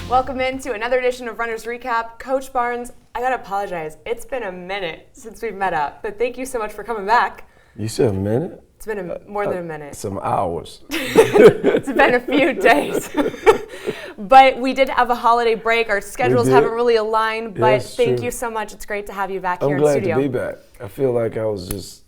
Welcome into another edition of Runner's Recap. Coach Barnes, I gotta apologize. It's been a minute since we've met up, but thank you so much for coming back. You said a minute? It's been more than a minute. Some hours. It's been a few days. But we did have a holiday break. Our schedules haven't really aligned, but thank you so much. It's great to have you back here in studio. I'm glad to be back. I feel like I was just,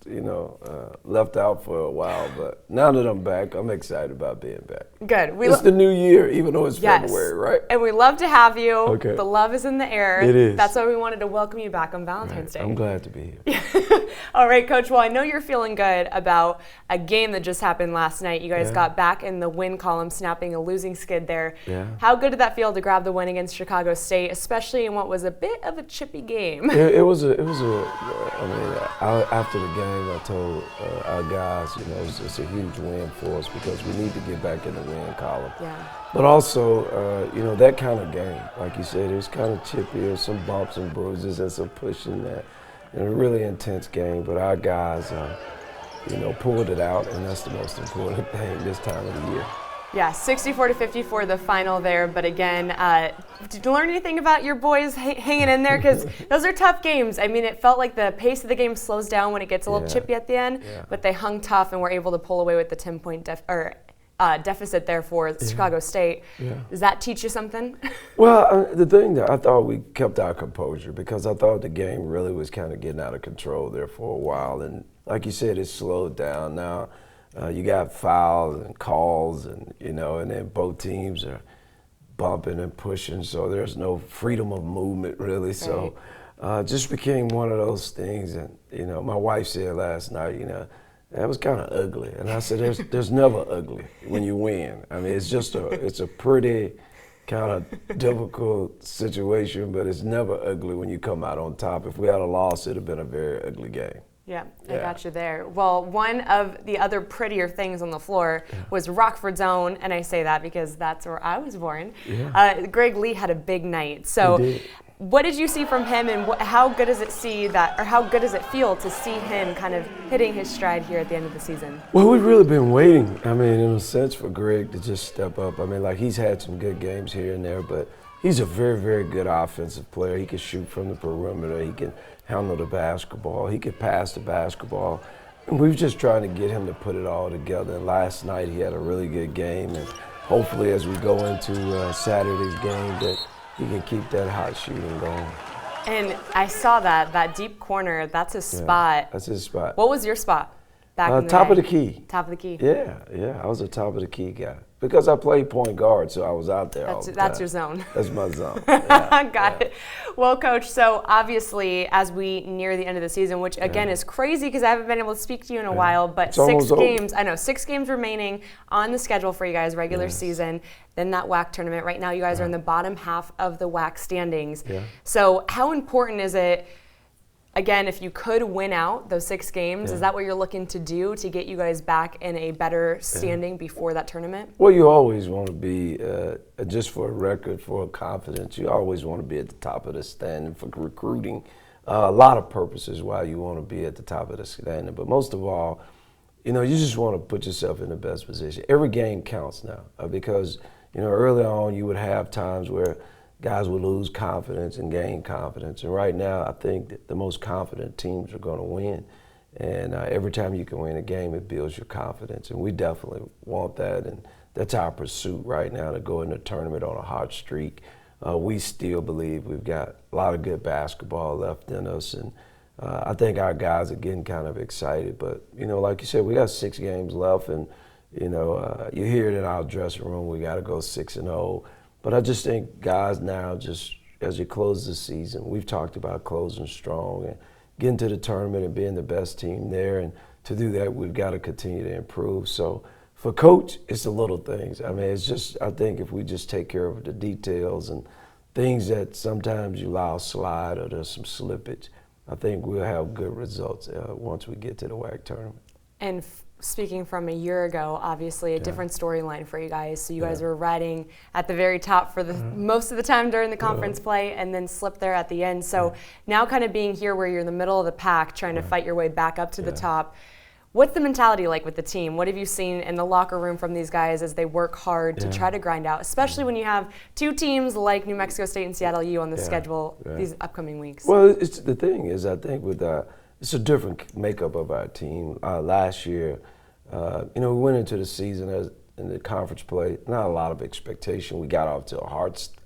left out for a while, but now that I'm back, I'm excited about being back. Good. It's the new year, even though it's February, right? And we love to have you. Okay. The love is in the air. It is. That's why we wanted to welcome you back on Valentine's Day. I'm glad to be here. All right, Coach. Well, I know you're feeling good about a game that just happened last night. You guys got back in the win column, snapping a losing skid there. Yeah. How good did that feel to grab the win against Chicago State, especially in what was a bit of a chippy game? It was after the game, I told our guys, it's a huge win for us because we need to get back in the win column. Yeah. But also, that kind of game, like you said, it was kind of chippy. There was some bumps and bruises and some pushing that. A really intense game, but our guys, pulled it out, and that's the most important thing this time of the year. Yeah, 64-54 the final there, but again, did you learn anything about your boys hanging in there? Because those are tough games. I mean, it felt like the pace of the game slows down when it gets a little chippy at the end, but they hung tough and were able to pull away with the 10-point deficit there for Chicago State. Yeah. Does that teach you something? Well, the thing that I thought we kept our composure because I thought the game really was kind of getting out of control there for a while. And like you said, it slowed down. Now you got fouls and calls and then both teams are bumping and pushing. So there's no freedom of movement really. Right. So it just became one of those things. And, my wife said last night, that was kind of ugly, and I said, "There's never ugly when you win. I mean, it's a pretty kind of difficult situation, but it's never ugly when you come out on top. If we had a loss, it'd have been a very ugly game." Yeah, I got you there. Well, one of the other prettier things on the floor was Rockford's own, and I say that because that's where I was born. Yeah. Greg Lee had a big night. So, what did you see from him, and how good does it feel to see him kind of hitting his stride here at the end of the season? Well, we've really been waiting. I mean, in a sense, for Greg to just step up. I mean, he's had some good games here and there, but he's a very, very good offensive player. He can shoot from the perimeter. He can handle the basketball. He can pass the basketball. And we've just trying to get him to put it all together. And last night he had a really good game. And hopefully as we go into Saturday's game that he can keep that hot shooting going. And I saw that deep corner, that's his spot. That's his spot. What was your spot back in the top day? of the key. Top of the key. Yeah, I was a top of the key guy. Because I played point guard, so I was out there all the time. That's your zone. That's my zone. Got it. Well, Coach, so obviously as we near the end of the season, which again is crazy because I haven't been able to speak to you in a while, but 6 games, I know, 6 games remaining on the schedule for you guys, regular season, then that WAC tournament. Right now you guys are in the bottom half of the WAC standings. Yeah. So how important is it, again, if you could win out those 6 games, is that what you're looking to do to get you guys back in a better standing before that tournament? Well, you always want to be, just for a record, for confidence, you always want to be at the top of the standing for recruiting. A lot of purposes why you want to be at the top of the standing. But most of all, you just want to put yourself in the best position. Every game counts now because, early on you would have times where guys will lose confidence and gain confidence. And right now, I think that the most confident teams are going to win. And every time you can win a game, it builds your confidence. And we definitely want that. And that's our pursuit right now, to go in the tournament on a hot streak. We still believe we've got a lot of good basketball left in us. And I think our guys are getting kind of excited. But, like you said, we got 6 games left. And, you hear it in our dressing room, we got to go 6-0. But I just think guys now, just as you close the season, we've talked about closing strong and getting to the tournament and being the best team there. And to do that, we've got to continue to improve. So for Coach, it's the little things. I mean, it's just, I think if we just take care of the details and things that sometimes you allow slide or there's some slippage, I think we'll have good results once we get to the WAC tournament. And speaking from a year ago, obviously a different storyline for you guys. So you guys were riding at the very top for the most of the time during the conference play and then slipped there at the end. So now kind of being here where you're in the middle of the pack trying to fight your way back up to the top, What's the mentality like with the team? What have you seen in the locker room from these guys as they work hard to try to grind out, especially when you have two teams like New Mexico State and Seattle U on the schedule these upcoming weeks? Well, the thing is, I think with it's a different makeup of our team. Last year, we went into the season in the conference play, not a lot of expectation. We got off to a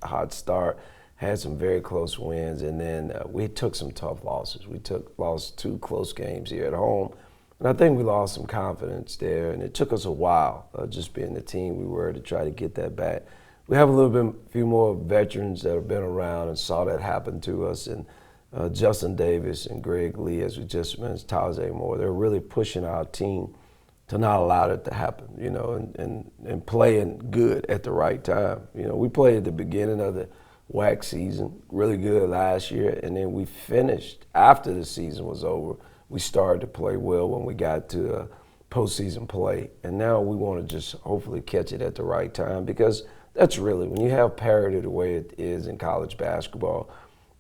hot start, had some very close wins, and then we took some tough losses. We lost 2 close games here at home. And I think we lost some confidence there, and it took us a while, just being the team we were, to try to get that back. We have a few more veterans that have been around and saw that happen to us, and Justin Davis and Greg Lee, as we just mentioned, Tajay Moore, they're really pushing our team to not allow that to happen, and playing good at the right time. We played at the beginning of the WAC season really good last year, and then we finished after the season was over. We started to play well when we got to postseason play, and now we want to just hopefully catch it at the right time, because that's really, when you have parity the way it is in college basketball,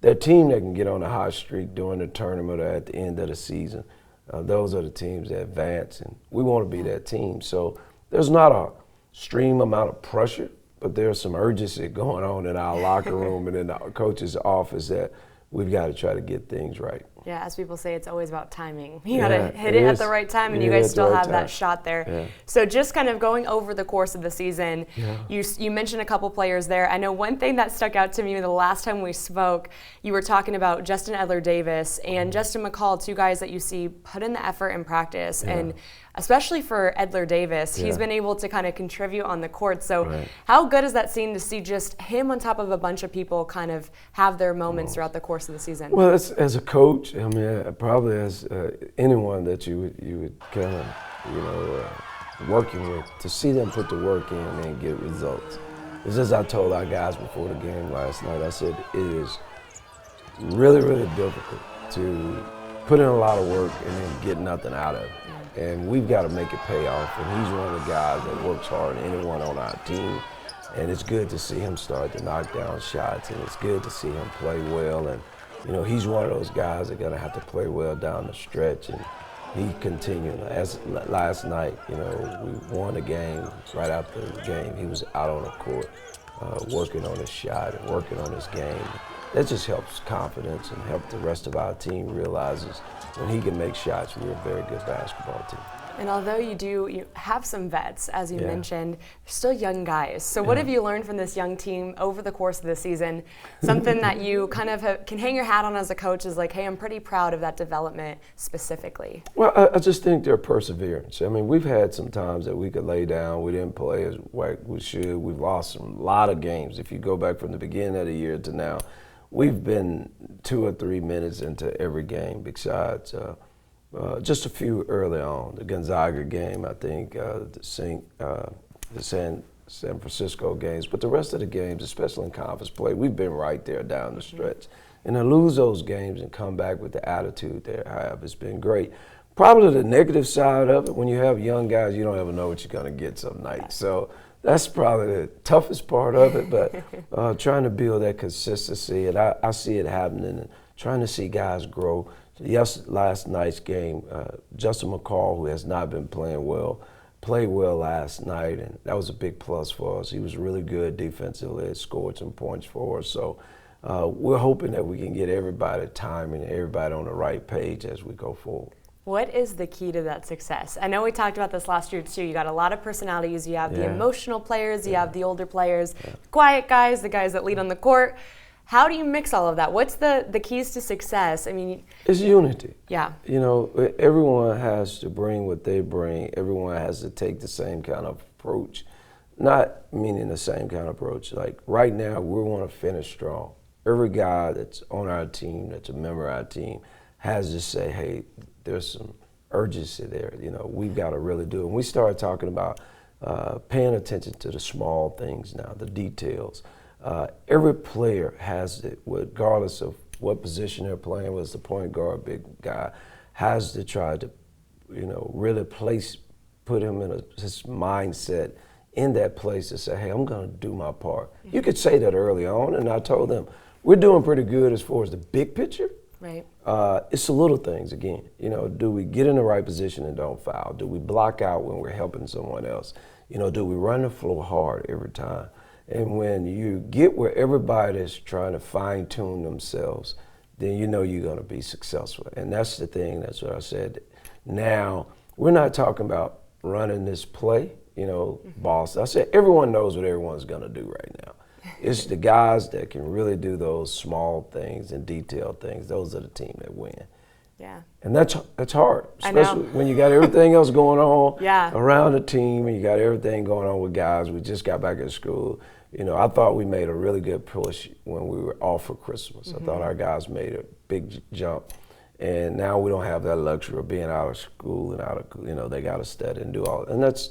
that team that can get on a hot streak during the tournament or at the end of the season, those are the teams that advance, and we want to be that team. So there's not a extreme amount of pressure, but there's some urgency going on in our locker room and in our coach's office that we've got to try to get things right. Yeah, as people say, it's always about timing. You got to hit it at the right time, and you guys still have that shot there. Yeah. So just kind of going over the course of the season, you mentioned a couple players there. I know one thing that stuck out to me the last time we spoke, you were talking about Justin Edler-Davis and Justin Mccall, 2 guys that you see put in the effort in practice. And especially for Edler-Davis, he's been able to kind of contribute on the court. So how good has that seemed to see just him on top of a bunch of people kind of have their moments throughout the course of the season? Well, as a coach, I mean, probably as anyone that you would kind of, working with, to see them put the work in and get results. It's as I told our guys before the game last night, I said it is really, really difficult to put in a lot of work and then get nothing out of it. And we've got to make it pay off. And he's one of the guys that works hard, anyone on our team. And it's good to see him start to knock down shots, and it's good to see him play well. And he's one of those guys that are gonna have to play well down the stretch, and he continued. As last night, we won the game. Right after the game, he was out on the court, working on his shot and working on his game. That just helps confidence and help the rest of our team realizes when he can make shots, we're a very good basketball team. And although you have some vets, as you mentioned, they're still young guys. So what have you learned from this young team over the course of the season? Something that you kind of can hang your hat on as a coach is like, hey, I'm pretty proud of that development specifically. Well, I just think their perseverance. I mean, we've had some times that we could lay down. We didn't play as well we should. We've lost a lot of games. If you go back from the beginning of the year to now, we've been 2 or 3 minutes into every game besides just a few early on. The Gonzaga game, I think, the San Francisco games. But the rest of the games, especially in conference play, we've been right there down the stretch. And to lose those games and come back with the attitude they have, it's been great. Probably the negative side of it, when you have young guys, you don't ever know what you're going to get some nights. So that's probably the toughest part of it, but trying to build that consistency, and I see it happening, and trying to see guys grow. Last night's game, Justin Mccall, who has not been playing well, played well last night, and that was a big plus for us. He was really good defensively, scored some points for us. So we're hoping that we can get everybody timing and everybody on the right page as we go forward. What is the key to that success? I know we talked about this last year too. You got a lot of personalities. You have the emotional players, you have the older players, quiet guys, the guys that lead on the court. How do you mix all of that? What's the keys to success? I mean, it's unity. Yeah. Everyone has to bring what they bring. Everyone has to take the same kind of approach. Not meaning the same kind of approach. Like right now, we want to finish strong. Every guy that's on our team, that's a member of our team, has to say, hey, there's some urgency there. We've got to really do it. And we started talking about paying attention to the small things now, the details. Every player has it, regardless of what position they're playing, whether it's the point guard, big guy, has to try to, really put him in his mindset in that place to say, hey, I'm going to do my part. You could say that early on, and I told them, we're doing pretty good as far as the big picture. Right. It's the little things again. You know, do we get in the right position and don't foul? Do we block out when we're helping someone else? You know, do we run the floor hard every time? And when you get where everybody's trying to fine tune themselves, then you know you're going to be successful. And that's the thing. That's what I said. Now, we're not talking about running this play, you know, boss. I said everyone knows what everyone's going to do right now. It's the guys that can really do those small things and detailed things. Those are the team that win. Yeah. And that's hard, especially when you got everything else going on around the team and you got everything going on with guys. We just got back at school. You know, I thought we made a really good push when we were off for Christmas. I thought our guys made a big jump. And now we don't have that luxury of being out of school and out of, you know, they got to study and do all. And that's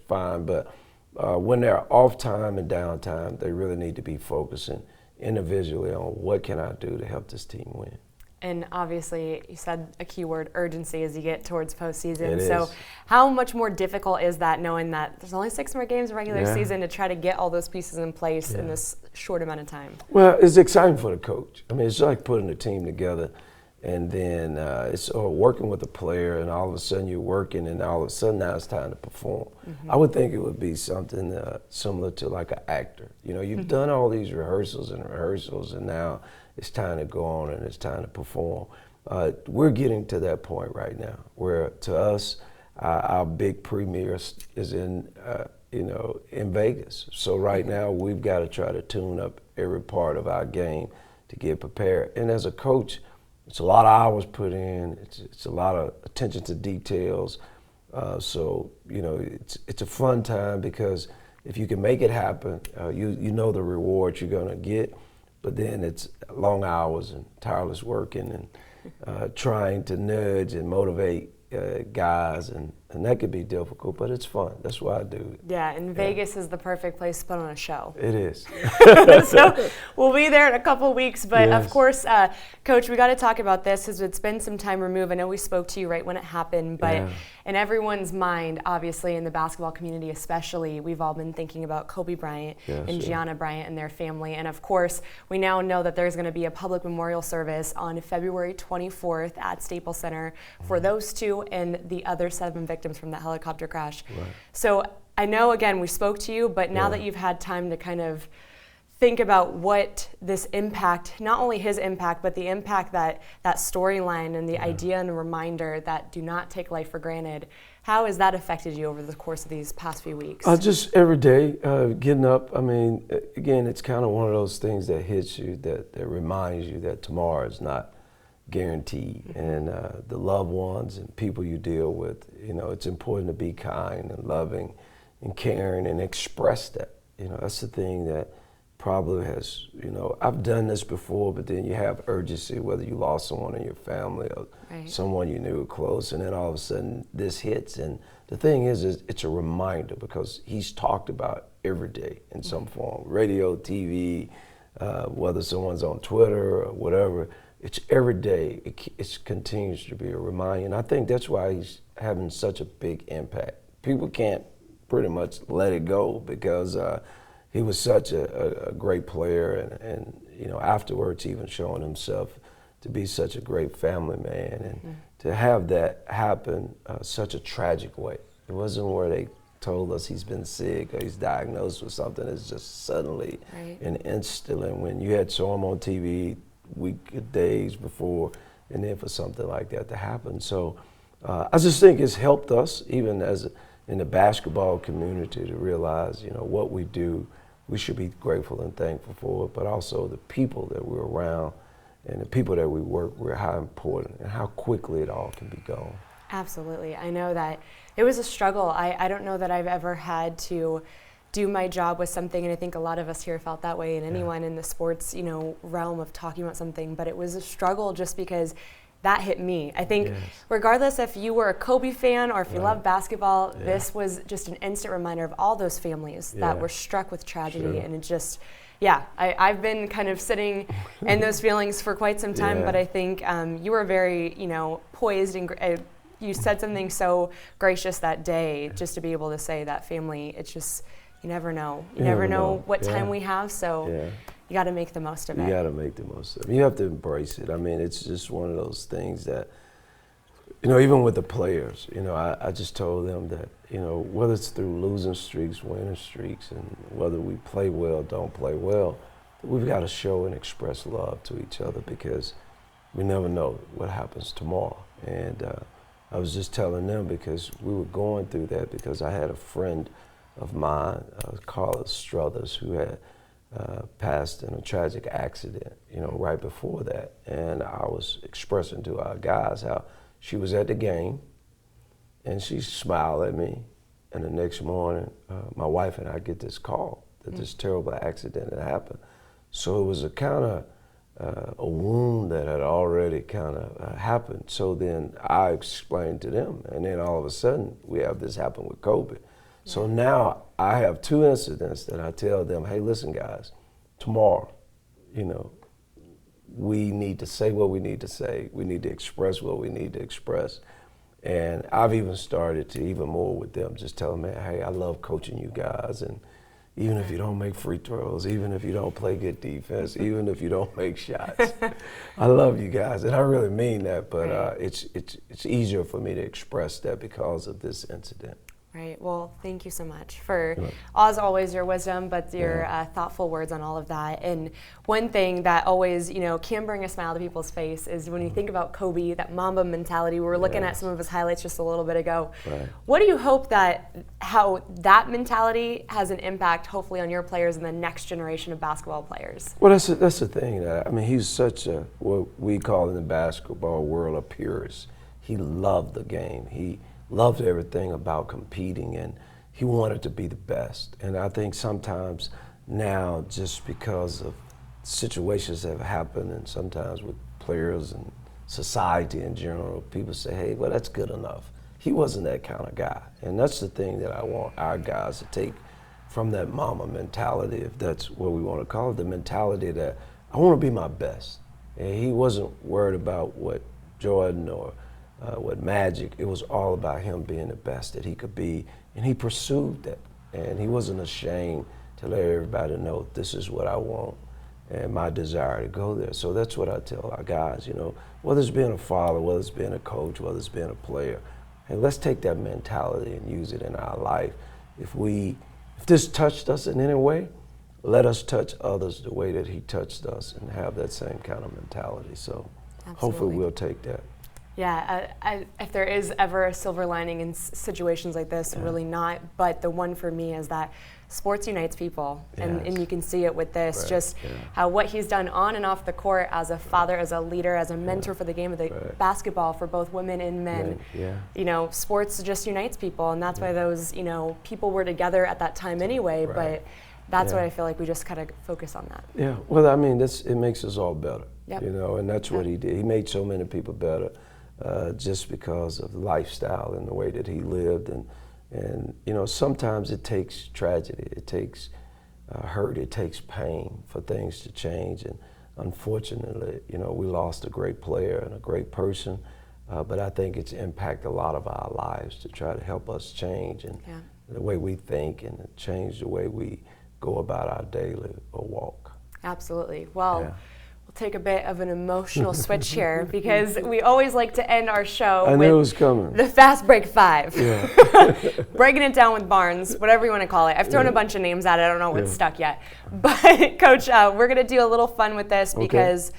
fine. But when they're off time and downtime, they really need to be focusing individually on what can I do to help this team win. And obviously, you said a key word, urgency, as you get towards postseason. It so is. how much more difficult is that, knowing that there's only 6 more games in regular season, to try to get all those pieces in place in this short amount of time? Well, it's exciting for the coach. I mean, it's like putting a team together, and then it's working with a player, and all of a sudden you're working, and all of a sudden now it's time to perform. I would think it would be something similar to like an actor. You know, you've done all these rehearsals, and now it's time to go on and it's time to perform. We're getting to that point right now where, to us, our big premiere is in Vegas. So right now we've got to try to tune up every part of our game to get prepared. And as a coach, it's a lot of hours put in. It's a lot of attention to details. So you know, it's a fun time because if you can make it happen, you know the rewards you're gonna get. But then it's long hours and tireless working and trying to nudge and motivate guys, and that could be difficult, but it's fun. That's why I do it. Yeah, and Vegas is the perfect place to put on a show. It is. So we'll be there in a couple of weeks, but of course, Coach, we got to talk about this because it's been some time removed. I know we spoke to you right when it happened, but in everyone's mind, obviously in the basketball community especially, we've all been thinking about Kobe Bryant and Gianna Bryant and their family. And of course, we now know that there's going to be a public memorial service on February 24th at Staples Center for those two and the other 7 victims from that helicopter crash. So I know, again, we spoke to you, but now that you've had time to kind of think about what this impact, not only his impact, but the impact that storyline and the idea and the reminder that do not take life for granted, how has that affected you over the course of these past few weeks? Just every day, getting up. I mean, again, it's kind of one of those things that hits you, that reminds you that tomorrow is not guaranteed. And the loved ones and people you deal with, you know, it's important to be kind and loving and caring and express that. You know, that's the thing that probably has, you know, I've done this before, but then you have urgency, whether you lost someone in your family or someone you knew close, and then all of a sudden this hits. And the thing is it's a reminder, because he's talked about every day in some form, radio, TV, whether someone's on Twitter or whatever. It's every day. It continues to be a reminder. And I think that's why he's having such a big impact. People can't pretty much let it go, because he was such a great player, and you know, afterwards even showing himself to be such a great family man, and to have that happen such a tragic way. It wasn't where they told us he's been sick or he's diagnosed with something. It's just suddenly and instantly, when you had saw him on TV days before, and then for something like that to happen. So I just think it's helped us, even as in the basketball community, to realize, you know, what we do, we should be grateful and thankful for it, but also the people that we're around and the people that we work with, how important and how quickly it all can be gone. Absolutely. I know that it was a struggle. I don't know that I've ever had to do my job with something, and I think a lot of us here felt that way, and anyone in the sports, you know, realm of talking about something, but it was a struggle just because that hit me. I think regardless if you were a Kobe fan or if you love basketball, this was just an instant reminder of all those families that were struck with tragedy, and it just, I've been kind of sitting in those feelings for quite some time, but I think you were very, you know, poised, and you said something so gracious that day, just to be able to say that family, it's just, you never know. You never know what time we have, so You got to make the most of it. You got to make the most of it. You have to embrace it. I mean, it's just one of those things that, even with the players, I just told them that, whether it's through losing streaks, winning streaks, and whether we play well, don't play well, we've got to show and express love to each other because we never know what happens tomorrow. And I was just telling them because we were going through that because I had a friend of mine, Kari Osep, who had passed in a tragic accident, right before that. And I was expressing to our guys how she was at the game and she smiled at me. And the next morning, my wife and I get this call that this terrible accident had happened. So it was a kind of a wound that had already kind of happened. So then I explained to them, and then all of a sudden we have this happen with Kobe. So now I have two incidents that I tell them, hey, listen, guys, tomorrow, we need to say what we need to say. We need to express what we need to express. And I've even started to even more with them, just tell them, hey, I love coaching you guys. And even if you don't make free throws, even if you don't play good defense, even if you don't make shots, I love you guys. And I really mean that, but it's easier for me to express that because of this incident. Right. Well, thank you so much for, as always, your wisdom, but your thoughtful words on all of that. And one thing that always, can bring a smile to people's face is when you think about Kobe, that Mamba mentality. We were looking at some of his highlights just a little bit ago. Right. What do you hope how that mentality has an impact, hopefully, on your players and the next generation of basketball players? Well, that's the thing. He's such a, what we call in the basketball world, a purist. He loved the game. He loved everything about competing, and he wanted to be the best. And I think sometimes now, just because of situations that have happened, and sometimes with players and society in general, people say, hey, well, that's good enough. He wasn't that kind of guy. And that's the thing that I want our guys to take from that mama mentality, if that's what we want to call it, the mentality that I want to be my best. And he wasn't worried about what Jordan or with Magic, it was all about him being the best that he could be, and he pursued that. And he wasn't ashamed to let everybody know this is what I want and my desire to go there. So that's what I tell our guys, whether it's being a father, whether it's being a coach, whether it's being a player, and let's take that mentality and use it in our life. If this touched us in any way, let us touch others the way that he touched us and have that same kind of mentality. So hopefully we'll take that. Yeah, if there is ever a silver lining in situations like this, really not. But the one for me is that sports unites people, and you can see it with this, how what he's done on and off the court as a father, as a leader, as a mentor for the game of the basketball for both women and men. Sports just unites people, and that's why those people were together at that time anyway. But that's what I feel like we just kind of focus on that. Yeah, well, it makes us all better, and that's what he did. He made so many people better. Just because of the lifestyle and the way that he lived. And sometimes it takes tragedy, it takes hurt, it takes pain for things to change. And unfortunately, we lost a great player and a great person, but I think it's impacted a lot of our lives to try to help us change and the way we think and change the way we go about our daily walk. Absolutely. Well, take a bit of an emotional switch here because we always like to end our show with the fast break 5. Breaking it down with Barnes, whatever you want to call it. I've thrown a bunch of names at it. I don't know what's stuck yet. But Coach, we're going to do a little fun with this because,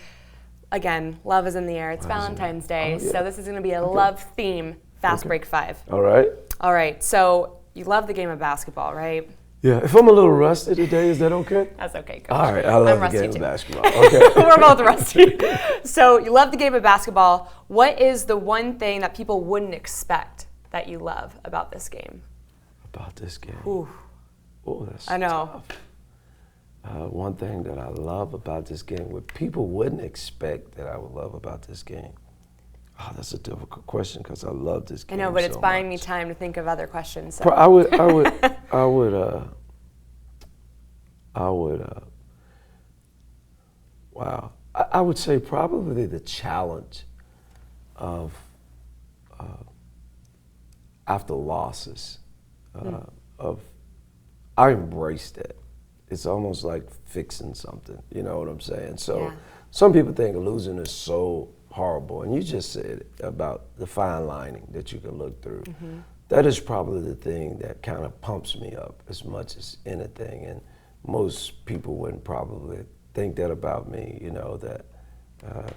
again, love is in the air. It's Valentine's Day, so this is going to be a love theme fast break 5. All right. All right. So you love the game of basketball, right? Yeah, if I'm a little rusty today, is that okay? That's okay, Coach. All right, I love the game of basketball. Okay. We're both rusty. So you love the game of basketball. What is the one thing that people wouldn't expect that you love about this game? About this game? Ooh. Oh, that's I know. Tough. One thing that I love about this game, what people wouldn't expect that I would love about this game. Oh, that's a difficult question because I love this game. I know, but it's so buying much. me time to think of other questions. So. I would, wow. I would say probably the challenge of after losses. I embraced it. it's almost like fixing something. You know what I'm saying? So some people think losing is so horrible, and you just said it about the fine lining that you can look through. That is probably the thing that kind of pumps me up as much as anything, and most people wouldn't probably think that about me, you know, that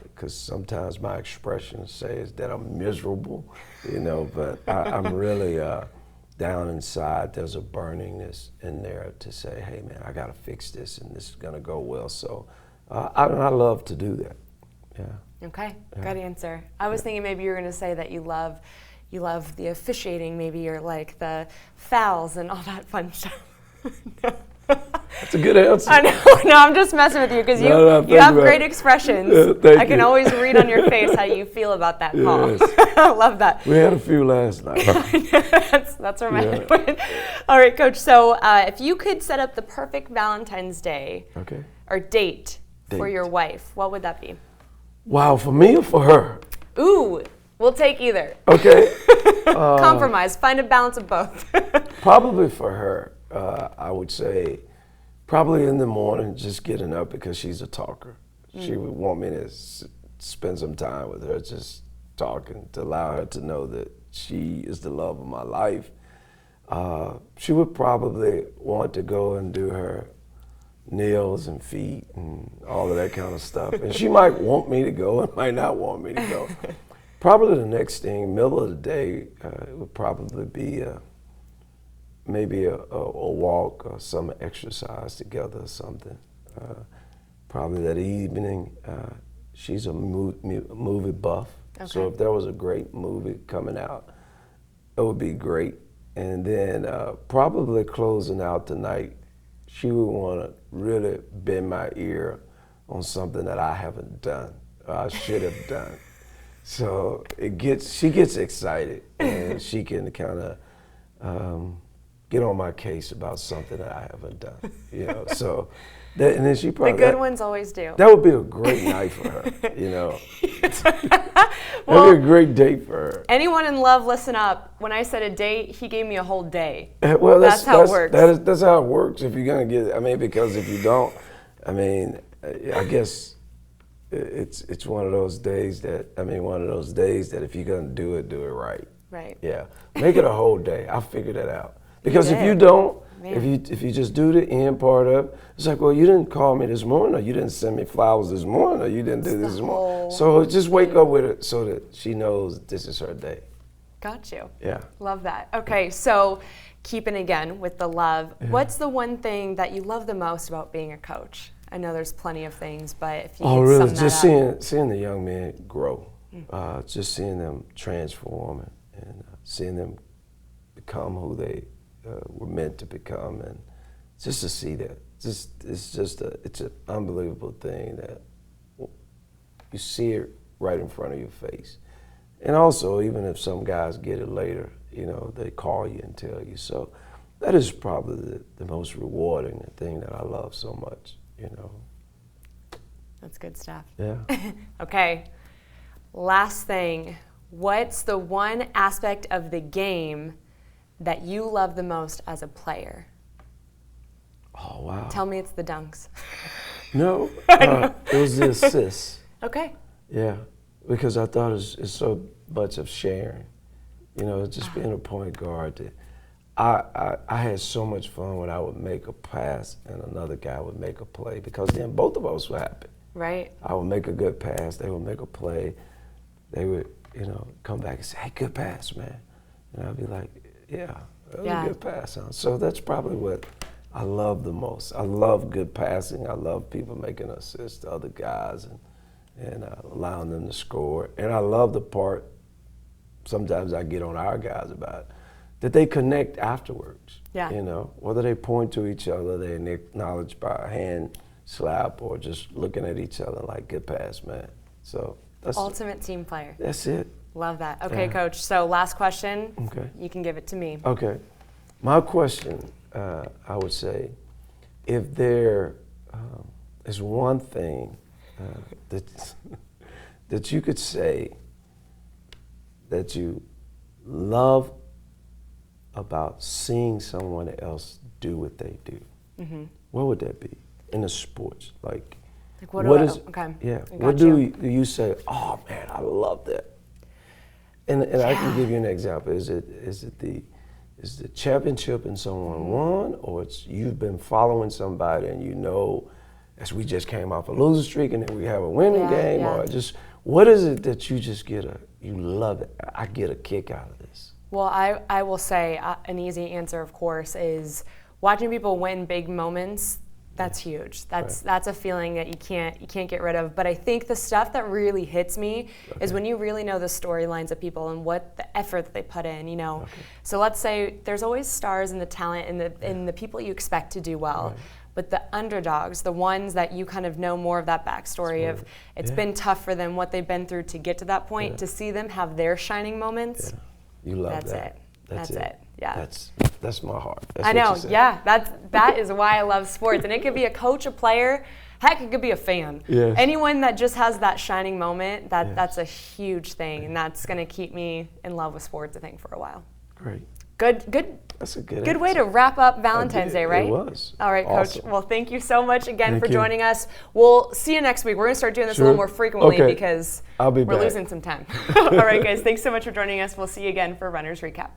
because sometimes my expression says that I'm miserable, you know, but I'm really down inside. There's a burningness in there to say, hey man, I got to fix this, and this is gonna go well. So I love to do that. Yeah. Okay, good answer. I was thinking maybe you were gonna say that you love the officiating, maybe you're like the fouls and all that fun stuff. No. That's a good answer. I know. No, I'm just messing with you because you have great expressions. I can always read on your face how you feel about that call. Yes. I love that. We had a few last night. That's where my head went. All right, Coach. So if you could set up the perfect Valentine's Day or date for your wife, what would that be? Wow, for me or for her? Ooh, we'll take either. Okay. Compromise. Find a balance of both. Probably for her. I would say probably in the morning, just getting up because she's a talker. She would want me to spend some time with her, just talking, to allow her to know that she is the love of my life. She would probably want to go and do her nails and feet and all of that kind of stuff. And she might want me to go and might not want me to go. Probably the next thing, middle of the day, it would probably be maybe a walk or some exercise together or something. Probably that evening, she's a movie buff. So if there was a great movie coming out, it would be great. And then probably closing out the night, she would want to really bend my ear on something that I haven't done, or I should have done. So she gets excited, and she can kind of get on my case about something that I haven't done, you know. So, and then she probably the good ones always do. That would be a great night for her, you know. That'd be a great date for her. Anyone in love, listen up. When I said a date, he gave me a whole day. Well, that's how it works. That's how it works. If you're gonna get, I mean, because if you don't, I mean, I guess it's one of those days that if you're gonna do it right. Right. Yeah. Make it a whole day. I figured that out. Because if you don't, if you just do the end part of it, it's like, well, you didn't call me this morning, or you didn't send me flowers this morning, or you didn't do this morning. So just wake up with it so that she knows this is her day. Got you. Yeah. Love that. Okay, so keeping again with the love, what's the one thing that you love the most about being a coach? I know there's plenty of things, but if you could really, sum just that up. seeing the young men grow, just seeing them transform and seeing them become who they were meant to become, and just to see that, it's an unbelievable thing that you see it right in front of your face. And also, even if some guys get it later, you know, they call you and tell you. So that is probably the most rewarding thing that I love so much, you know. That's good stuff. Yeah. Okay, last thing. What's the one aspect of the game that you love the most as a player? Oh, wow. Tell me it's the dunks. No, it was the assists. Okay. Yeah, because I thought it's so much of sharing. You know, just being a point guard. I had so much fun when I would make a pass and another guy would make a play, because then both of us were happy. Right. I would make a good pass, they would make a play, they would, you know, come back and say, hey, good pass, man. And I'd be like, yeah, that was a good pass. Huh? So that's probably what I love the most. I love good passing. I love people making assists to other guys and allowing them to score. And I love the part, sometimes I get on our guys about it, that they connect afterwards. Yeah. You know, whether they point to each other, they acknowledge by a hand slap or just looking at each other like, good pass, man. So that's ultimate team player. That's it. Love that. Okay, Coach. So last question. Okay. You can give it to me. Okay. My question, I would say, if there is one thing that you could say that you love about seeing someone else do what they do, what would that be in the sports? Like what is okay? Yeah. What do you say? Oh man, I love that. And I can give you an example. Is the championship and someone won, or it's you've been following somebody and you know, as we just came off a losing streak and then we have a winning game, or just what is it that you just you love it? I get a kick out of this. Well, I will say an easy answer, of course, is watching people win big moments. That's huge. That's a feeling that you can't get rid of. But I think the stuff that really hits me is when you really know the storylines of people and what the effort that they put in. You know, so let's say there's always stars and the talent and the people you expect to do well. But the underdogs, the ones that you kind of know more of that backstory of, it's been tough for them, what they've been through to get to that point, to see them have their shining moments. You love that's that. It. That's it. Yeah. That's my heart. I know. Yeah. That is why I love sports, and it could be a coach, a player, heck, it could be a fan. Yes. Anyone that just has that shining moment. That's a huge thing, and that's going to keep me in love with sports, I think, for a while. Great. Good. That's a good way to wrap up Valentine's Day, right? It was. All right, awesome. Coach. Well, thank you so much again for joining us. We'll see you next week. We're going to start doing this a little more frequently because we're losing some time. All right, guys. Thanks so much for joining us. We'll see you again for Runner's Recap.